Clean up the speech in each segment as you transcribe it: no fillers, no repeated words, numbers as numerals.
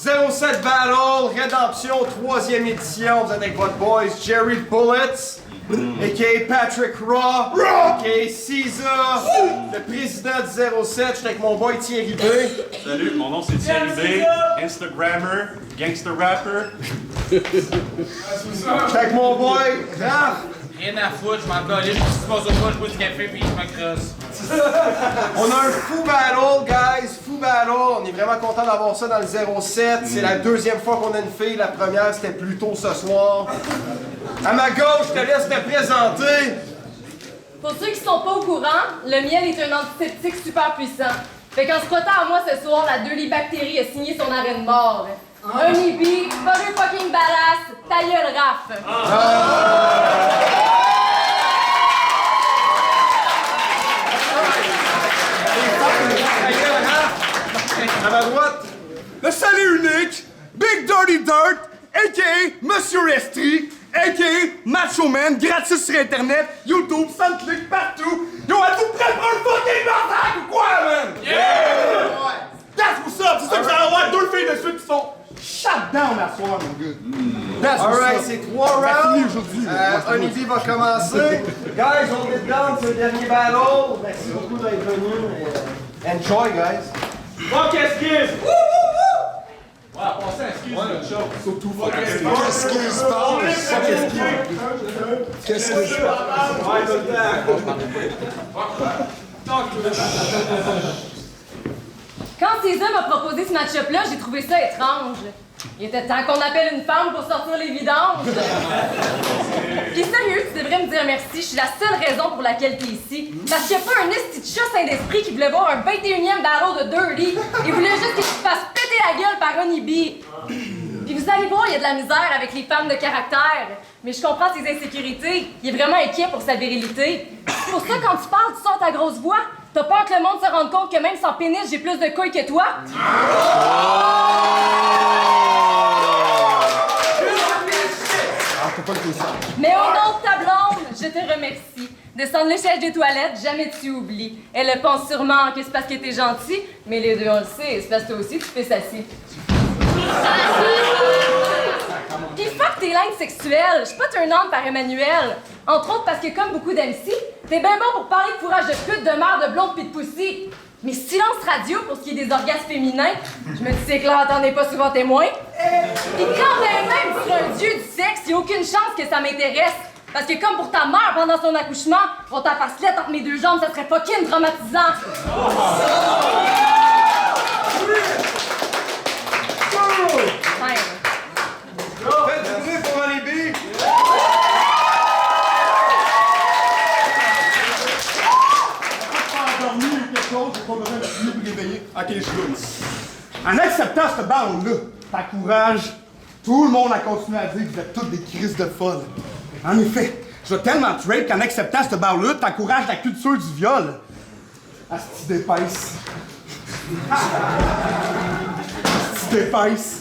07 Battle, Rédemption, 3e édition. Vous êtes avec votre boys Jerry Bullets, a.k.a. Patrick Raw, a.k.a. Caesar, le président du 07. J'étais avec mon boy Thierry B. Salut, mon nom c'est Thierry B, Instagrammer, gangster rapper. J'étais avec mon boy Raph. Rien à foutre, je m'en calais, je me suis pas au pas, je bois du café puis je me crosse. On a un fou battle, guys, fou battle. On est vraiment content d'avoir ça dans le 07. C'est la deuxième fois qu'on a une fille. La première, c'était plus tôt ce soir. À ma gauche, je te laisse te présenter. Pour ceux qui sont pas au courant, le miel est un antiseptique super puissant. Fait qu'en se frottant à moi ce soir, la Bactérie a signé son arrêt de mort. Un hippie, fucking fucking badass, ta gueule, Raph. À ma droite, Le salut unique, Big Dirty Dirt, a.k.a. Monsieur Restri, a.k.a. Macho Man, gratis sur Internet, YouTube, sans clic, partout. Yo, êtes-vous prêts pour un fucking massacre ou quoi, man? Yeah! That's what's up! C'est ça que vous allez avoir 2 filles de suite qui sont shut down à soir, mon gars. That's what's alright, up. c'est 3 Ça finit rounds. aujourd'hui. Honeybee va commencer. Guys, on est down, c'est le dernier battle. Merci beaucoup d'être venus. Enjoy, guys. Fuck Esquisse! Ouais, passez à Esquisse, c'est autre chose. Surtout, fuck Esquisse. Qu'est-ce que je Quand César m'a proposé ce match-up-là, j'ai trouvé ça étrange. Il était temps qu'on appelle une femme pour sortir les vidanges. Puis sérieux, tu devrais me dire merci, je suis la seule raison pour laquelle t'es ici. Parce qu'il n'y a pas un esti de chat saint d'esprit qui voulait voir un 21e battle de Dirty. Il voulait juste qu'il se fasse péter la gueule par Honeybee. Puis vous allez voir, il y a de la misère avec les femmes de caractère. Mais je comprends ses insécurités. Il est vraiment inquiet pour sa virilité. C'est pour ça, quand tu parles, tu sors ta grosse voix. T'as peur que le monde se rende compte que même sans pénis, j'ai plus de couilles que toi? Mais au nom de ta blonde, je te remercie. Descendre l'échelle des toilettes, jamais tu oublies. Elle pense sûrement que c'est parce que t'es gentil, mais les deux on le sait, c'est parce que toi aussi tu fais assis. Pis fuck tes lignes sexuelles, je suis pas turn-on par Emmanuel. Entre autres parce que comme beaucoup d'MC, t'es bien bon pour parler de fourrage de pute, de merde, de blonde pis de pussy. Mais silence radio pour ce qui est des orgasmes féminins, je me dis c'est clair, t'en es pas souvent témoin. Pis quand même sur un dieu du sexe, y'a aucune chance que ça m'intéresse. Parce que comme pour ta mère pendant son accouchement, on t'a farcelette entre mes deux jambes, ça serait fucking traumatisant. Ouais. Faites du bruit pour Honeybee. endormi ou quelque chose, j'ai pas besoin de me réveiller. Ok, je suis là. En acceptant ce ballon-là, t'encourages tout le monde à continuer à dire que vous êtes toutes des crises de folles. En effet, je vais tellement te rape qu'en acceptant ce ballon-là, t'encourages la culture du viol. Asti d'épaisse. Asti d'épaisse.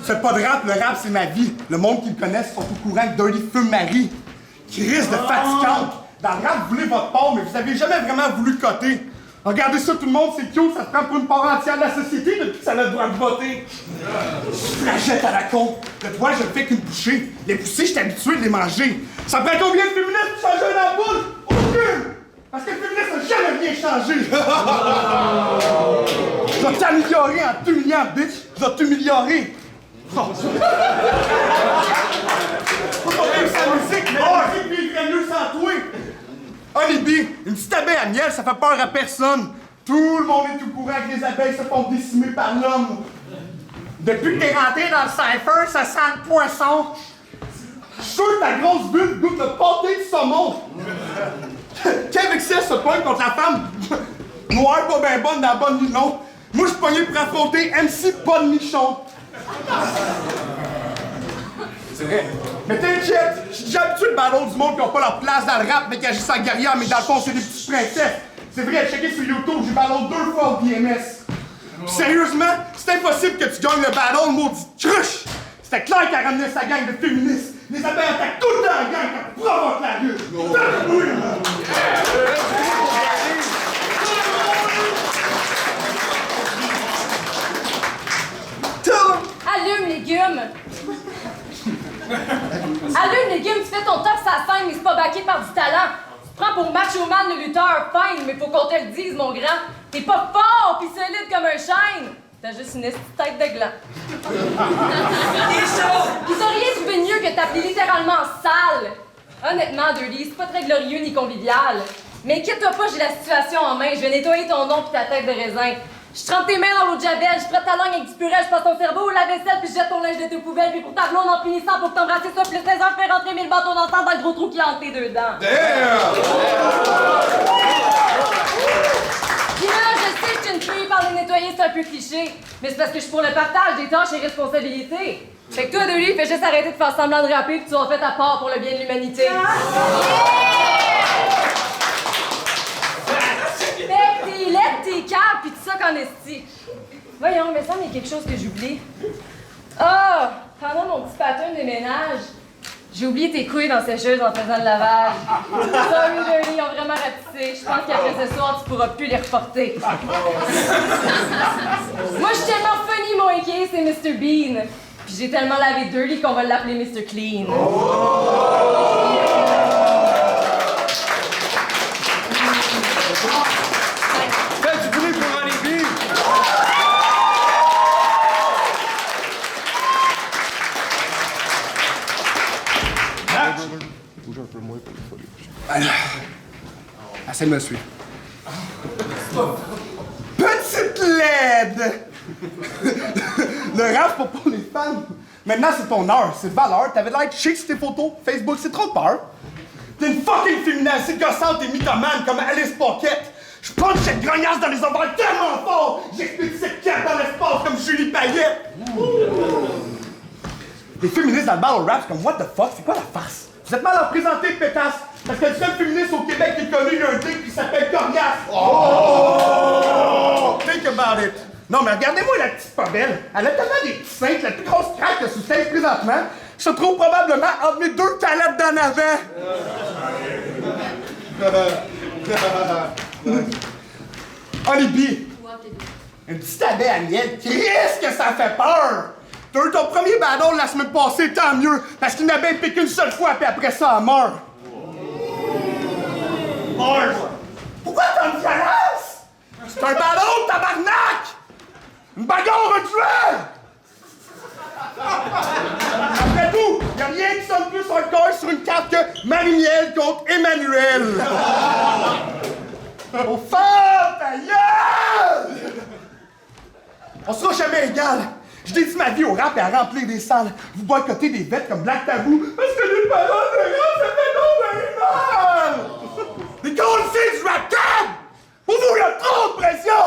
C'est pas de rap, le rap c'est ma vie. Le monde qui me connaît sont au courant que Dirty fume Marie. Crise de fatigante. Dans le rap, vous voulez votre part, mais vous avez jamais vraiment voulu coter. Regardez ça, tout le monde, c'est cute, ça se prend pour une part entière de la société depuis que ça a le droit de voter. Flagette à la con. Le doigt, je ne fais qu'une bouchée. Les poussées, je suis habitué de les manger. Ça prend combien de féministes pour changer un ampoule? Aucune! Parce que le féministe n'a jamais rien changé. Je vais t'améliorer en t'humiliant, bitch. Je vais t'humiliorer. Oh. Faut qu'on aime sa musique, mais la musique vivrait mieux sans toi. Honeybee, une petite abeille à miel, ça fait peur à personne. Tout le monde est au courant que les abeilles se font décimer par l'homme. Depuis que t'es rentré dans le cypher, ça sent le poisson. Je suis sûr que ta grosse bulle goûte le pâté de saumon. Quel excès se pogne contre la femme noire pas ben bonne dans la bonne nuit, non? Moi, je suis pogné pour affronter MC pas de nichon. C'est vrai. Mais t'inquiète, je suis déjà habitué de battle du monde qui ont pas leur place dans le rap mais qui agissent en guerrière, mais dans le fond, c'est des petites princesses. C'est vrai, checker sur YouTube, j'ai battle 2 fois au BMS. Pis sérieusement, c'est impossible que tu gagnes le battle, maudit cruche! C'était clair qu'elle ramenait sa gang de féministes. Les abeilles attaquent tout le temps la gang quand tu provoques la gueule. légumes. Allume légumes, tu fais ton top sur la scène, mais c'est pas baqué par du talent. Tu te prends pour Macho Man le lutteur, fine, mais faut qu'on te le dise, mon grand. T'es pas fort pis solide comme un chêne. T'as juste une tête de gland. Pis t'as rien trouvé mieux que t'appeler littéralement sale. Honnêtement, Dirty, c'est pas très glorieux ni convivial. Mais inquiète-toi pas, j'ai la situation en main. Je vais nettoyer ton nom pis ta tête de raisin. Je trempe tes mains dans l'eau de javel, je prête ta langue avec du purée, je passe ton cerveau au lave-vaisselle puis je jette ton linge de tes poubelles. Puis pour ta blonde en punissant pour t'embrasser ça, plus 16 heures, fais rentrer 1000 bâtons d'ensemble dans le gros trou qui a entre tes deux dents. Puis là, je sais que une fille par les nettoyer, c'est un peu cliché. Mais c'est parce que je suis pour le partage des tâches et responsabilités. Fait que toi, de lui, fais juste arrêter de faire semblant de rapper puis tu vas faire ta part pour le bien de l'humanité. Yeah! Fait que t'es laide, t'es calme pis tout ça qu'en esti. Voyons, mais ça, il y a quelque chose que j'oublie. Ah! Pendant mon petit pattern de ménage, j'ai oublié tes couilles dans sécheuse en faisant le lavage. Sorry, Dirty, ils ont vraiment rapetissé. Je pense qu'après ce soir, tu pourras plus les reporter. Moi, je suis tellement funny, mon AK, c'est Mr. Bean. Puis j'ai tellement lavé Dirty qu'on va l'appeler Mr. Clean. Faites du bruit pour Honey Bee! Bouge un peu moins pour le folie. Essaye de me suivre. Petite laide! Le rap, c'est pas pour les fans. Maintenant, c'est ton heure, c'est de valeur. T'avais l'air chic sur tes photos. Facebook, c'est trop de peur. T'es une fucking féminazie gossante et mythomane comme Alice Pocket. Je punch cette grognasse dans les ovaires tellement fort, j'explique cette quête dans l'espace comme Julie Payette. Les féministes dans le battle rap, c'est comme what the fuck, c'est quoi la farce? Vous êtes mal représentés, pétasse, parce que le seul féministe au Québec qui est connu, il y a un truc qui s'appelle Coriace. Oh! Think about it. Non, mais regardez-moi la petite pobelle. Elle a tellement des petits seins que la plus grosse craque que sous stage présentement, je se trouve probablement entre mes deux calettes d'en avant. Honey Bee, une petite abeille à miel, qu'est-ce que ça fait peur? T'as eu ton premier battle la semaine passée, tant mieux, parce qu'une abeille pique une seule fois, puis après ça, elle meurt. Meurt? Pourquoi t'as une violence? C'est un battle, tabarnak! Une bagarre rituelle! Après tout, y'a rien qui sonne plus hardcore sur une carte que Marie-Miel contre Emmanuel! Aux femmes, ta gueule! On sera jamais égal. Je dédie ma vie au rap et à remplir des salles. Vous boycottez des bêtes comme Black Tabou parce que les paroles de rap, ça fait donc bien mal! Les consignes du rap cab! Pour vous, il y a trop de pression!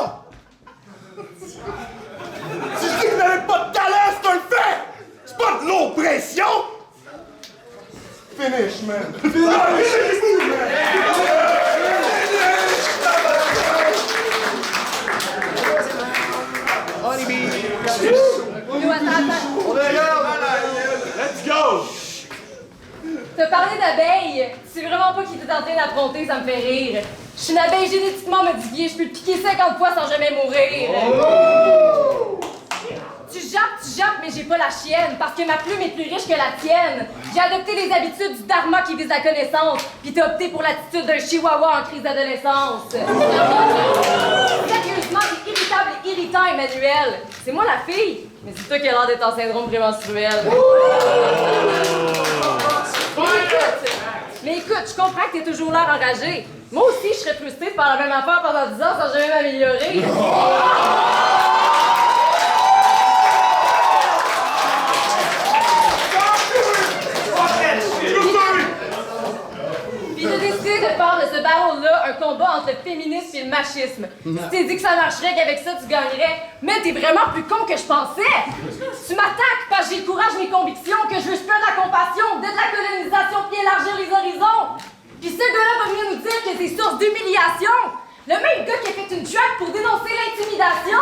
Si je dis que vous n'avez pas de talent, c'est un fait! C'est pas de l'oppression! Finish, man! Finish-vous, man! Honey Bee! Let's go! T'as parlé d'abeilles. C'est vraiment pas qui t'es en train d'affronter, ça me fait rire. Je suis une abeille génétiquement modifiée, je peux le piquer 50 fois sans jamais mourir. Oh! Tu jappes, mais j'ai pas la chienne, parce que ma plume est plus riche que la tienne. J'ai adopté les habitudes du dharma qui vise la connaissance, puis t'as opté pour l'attitude d'un chihuahua en crise d'adolescence. Sérieusement, t'es irritable et irritant, Emmanuel. C'est moi la fille, mais c'est toi qui as l'air d'être en syndrome prémenstruel. Mais écoute, je comprends que t'es toujours l'air enragé. Moi aussi, je serais frustrée de faire la même affaire pendant 10 ans sans jamais m'améliorer. Puis t'as décidé de faire de ce battle-là un combat entre le féminisme et le machisme. Tu t'es dit que ça marcherait, qu'avec ça tu gagnerais, mais t'es vraiment plus con que je pensais! Tu m'attaques parce que j'ai le courage de mes convictions, que je veux plus de la compassion, de la colonisation puis élargir les horizons! Puis ce gars-là va venir nous dire que c'est source d'humiliation! Le même gars qui a fait une track pour dénoncer l'intimidation!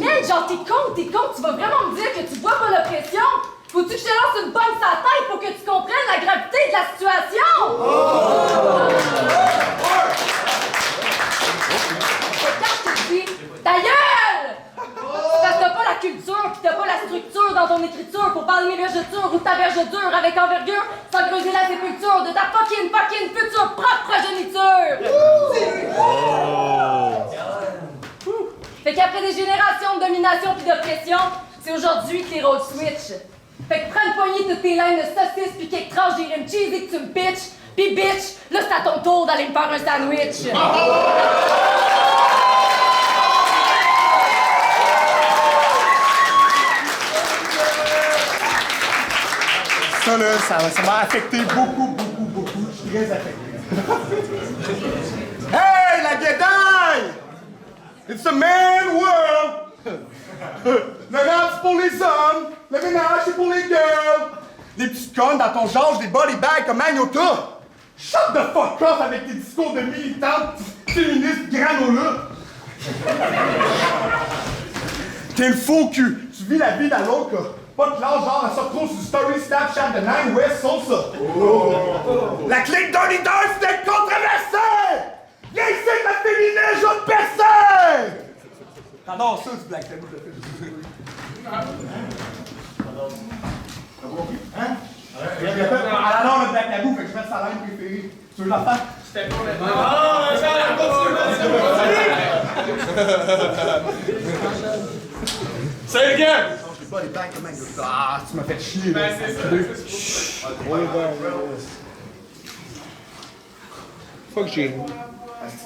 Mais genre t'es con, tu vas vraiment me dire que tu vois pas l'oppression? Faut-tu que je te lance une bonne sur la tête pour que tu comprennes la gravité de la situation? Quand je te dis, ta gueule! C'est parce que t'as pas la culture pis t'as pas la structure dans ton écriture pour parler de mes vergetures ou de ta vergeture avec envergure sans creuser la sépulture de ta fucking future propre progéniture. Fait qu'après des générations de domination puis d'oppression, c'est aujourd'hui que les rôles switch. Fait que prends une poignée de toutes tes laines de saucisses puis quelques tranches des rimes cheesy que tu me pitches. Pis bitch, là c'est à ton tour d'aller me faire un sandwich. Ça là, ça m'a affecté beaucoup. Je suis très affecté. Hey, la guédaille! It's a man world! Le rap c'est pour les hommes, le ménage c'est pour les girls. Les petites connes dans ton genre, des body bags comme Agnota. Shut the fuck off avec tes discours de militantes féministes granola. T'es le faux cul. Tu vis la vie d'un autre, là. Pas de classe, genre, elle sort trop sur Story Snapchat de Nine West, Salsa. La clique Dirty Dirt, c'était controversé! Viens ici, ma féminine, je vais te percer! T'adores ça, du Black Taboo, le film. Hein? Elle adore le Black Taboo, fait que je mets sa ligne préférée. Tu veux la faire? C'était pour le... Say it again! Pas les bacs comme Agnota. Ah, tu m'as fait chier, là. Fuck Gene.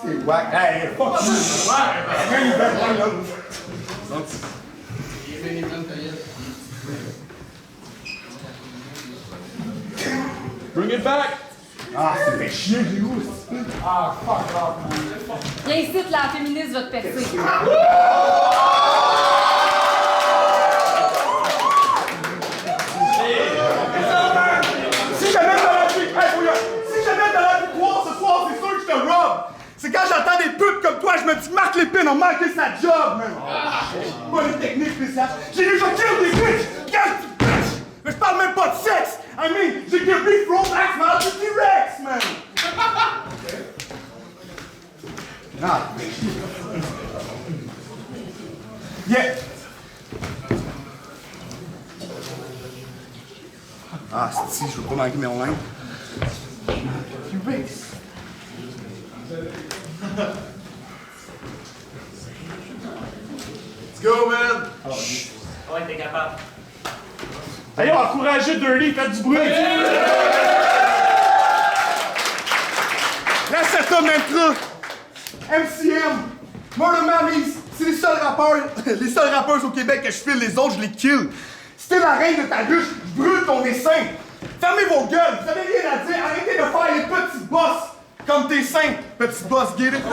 T'es wack. Hey, fuck you! Même une belle pointe, là. Bring it back! Ah, ça fait chier, j'ai où? Ah, fuck off, man. Viens ici, la féministe va te percer. Si jamais t'as la victoire ce soir, c'est sûr que je te rob! C'est quand j'entends des putes comme toi, je me dis Marc Lépine a manqué sa job, man! Pas les techniques spéciales. J'ai déjà kill des bitches! Quelle petite bitch! Mais je parle même pas de sexe! I mean, j'ai kill Beef Rolex, man, du T-Rex, man! Ah, yeah! Ah, si, je veux pas manquer mes online. T-Rex! Let's go, man! Ouais, t'es capable. Allez, encouragez Dirty, faites du bruit! La Certa Mantra, MCM, Murder Mammies, c'est les seuls rappeurs au Québec que je file, les autres je les kill. Si t'es la reine de ta ruche, je brûle ton dessin. Fermez vos gueules, vous avez rien à dire, arrêtez de faire les petits boss comme tes seins, petits boss, get it?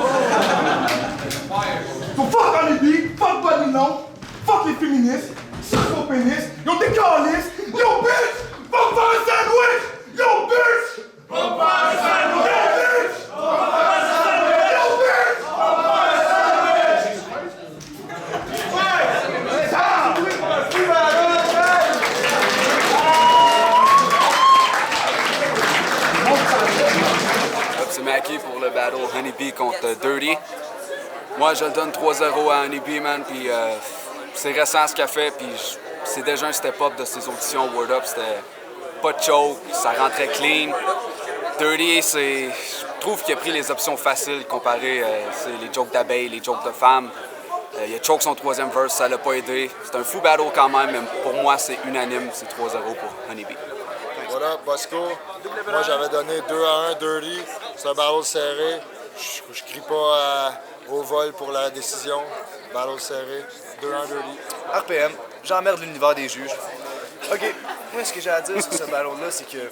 So fuck Honeybee, fuck Buddy Non, fuck les féministes, suce mon pénis, yo des calices, yo bitch, va me faire un sandwich, yo bitch! Va me faire un sandwich! Yo bitch! Va me faire un sandwich! Yo bitch! Va me faire un C'est Mackie pour le battle Honeybee contre Dirty. Moi, je le donne 3-0 à Honeybee, man, puis c'est récent ce qu'il a fait, puis c'est déjà un step-up de ses auditions Word Up. C'était pas de choke, ça rentrait clean. Dirty, je trouve qu'il a pris les options faciles comparé c'est les jokes d'abeilles, les jokes de femmes. Il a choke son troisième verse, ça l'a pas aidé. C'est un fou battle quand même, mais pour moi, c'est unanime, c'est 3-0 pour Honeybee. What up, Bosco? Moi, j'avais donné 2-1 Dirty. C'est un battle serré. Je crie pas au vol pour la décision. Battle serré. 2-1 Dirty. RPM, j'emmerde l'univers des juges. OK, moi, ce que j'ai à dire sur ce battle-là, c'est que,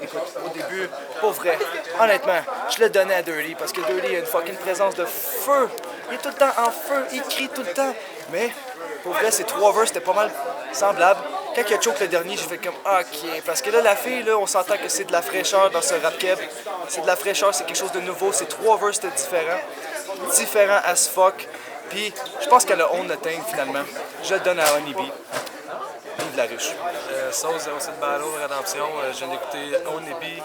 écoute, au début, pour vrai, honnêtement, je le donnais à Dirty parce que Dirty a une fucking présence de feu. Il est tout le temps en feu, il crie tout le temps. Mais, pour vrai, ces trois verses, c'était pas mal semblable. Quand il a choke le dernier, j'ai fait comme OK. Parce que là, la fille, là, on s'entend que c'est de la fraîcheur dans ce rap keb. C'est de la fraîcheur, c'est quelque chose de nouveau. C'est trois verses différents. Différents as fuck. Puis, je pense qu'elle a honte le thing, finalement. Je le donne à Honeybee. Vive la ruche. Sauce 07 Battle Rédemption. Je viens d'écouter Honeybee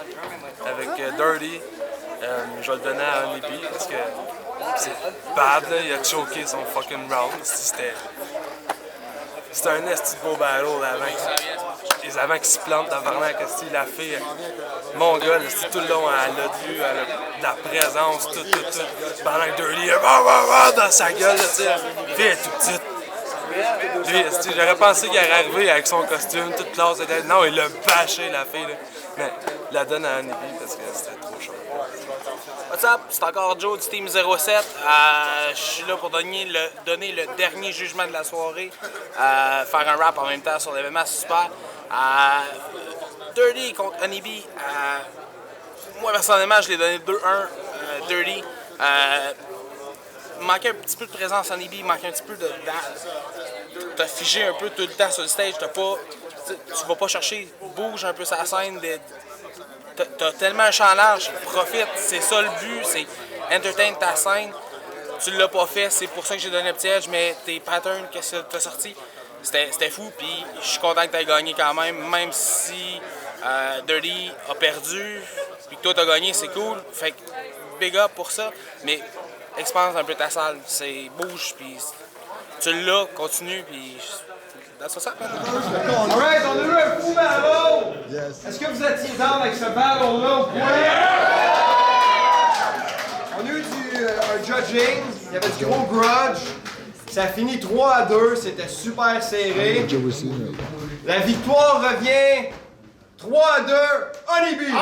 avec Dirty. Je vais le donner à Honeybee parce que c'est bad, là. Il a choqué son fucking round. C'était un esti de beau battle avant. Les avant qui se plantent dans Varnac, la fille, mon gars, tout le long, elle l'a vu, elle a de la présence, tout. Pendant que Dirty, dans sa gueule, tu sais, la fille est toute petite. Lui, j'aurais pensé qu'il allait arriver avec son costume, toute classe. Non, il l'a bâché, la fille. Là. Mais il la donne à Honeybee parce que c'était trop chaud. What's up? C'est encore Joe du Team 07. Je suis là pour donner le dernier jugement de la soirée. Faire un rap en même temps sur l'événement super. Dirty contre Honeybee. Moi, personnellement, je l'ai donné 2-1. Dirty. Il manquait un petit peu de présence en Honeybee, il manquait un petit peu de... T'as figé un peu tout le temps sur le stage, tu vas pas chercher, bouge un peu sa scène, t'as tellement un champ large, profite, c'est ça le but, c'est entertain ta scène. Tu l'as pas fait, c'est pour ça que j'ai donné le petit edge, mais tes patterns que t'as sortis, c'était fou, puis je suis content que t'aies gagné quand même si Dirty a perdu, puis que toi t'as gagné, c'est cool, fait que big up pour ça, mais expérience un peu ta salle, c'est bouge, puis tu l'as, continue, puis that's what's up, man. Alright, on a eu un fou battle! Yes. Est-ce que vous étiez down avec ce battle-là au point? On a eu un judging, il y avait du gros grudge. Ça a fini 3-2, c'était super serré. La victoire revient 3-2, Honeybee!